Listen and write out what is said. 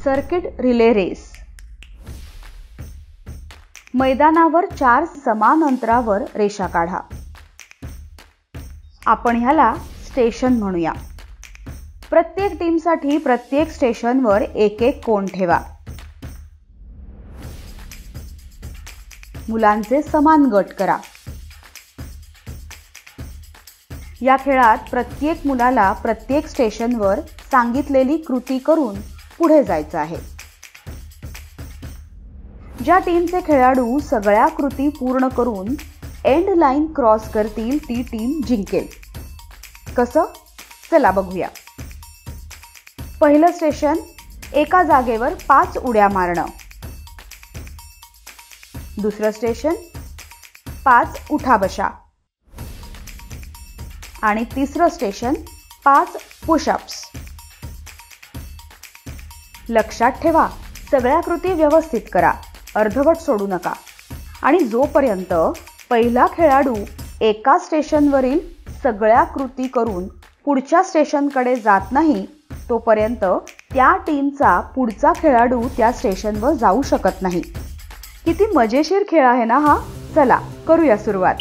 Circuit relay race. मैदानावर 4 समान अंतरावर रेषा काढा. आपण ह्याला स्टेशन म्हणूया. प्रत्येक टीमसाठी प्रत्येक स्टेशनवर एक एक कोण ठेवा. मुलांचे समान गट करा. या खेळात प्रत्येक मुलाला प्रत्येक स्टेशनवर सांगितलेली कृती करून पुढे जायचं आहे. ज्या टीमचे खेळाडू सगळ्या कृती पूर्ण करून एंड लाईन क्रॉस करतील ती टीम जिंकेल. कसं? चला बघूया. पहिलं स्टेशन, एका जागेवर 5 उड्या मारणं. दुसरं स्टेशन, 5 उठा बशा. आणि तिसरं स्टेशन, 5 पुशअप्स. लक्षात ठेवा, सगळ्या कृती व्यवस्थित करा, अर्धवट सोडू नका. आणि जोपर्यंत पहिला खेळाडू एका स्टेशनवरील सगळ्या कृती करून पुढच्या स्टेशनकडे जात नाही तोपर्यंत त्या टीमचा पुढचा खेळाडू त्या स्टेशनवर जाऊ शकत नाही. किती मजेशीर खेळ आहे ना हा. चला करूया सुरुवात.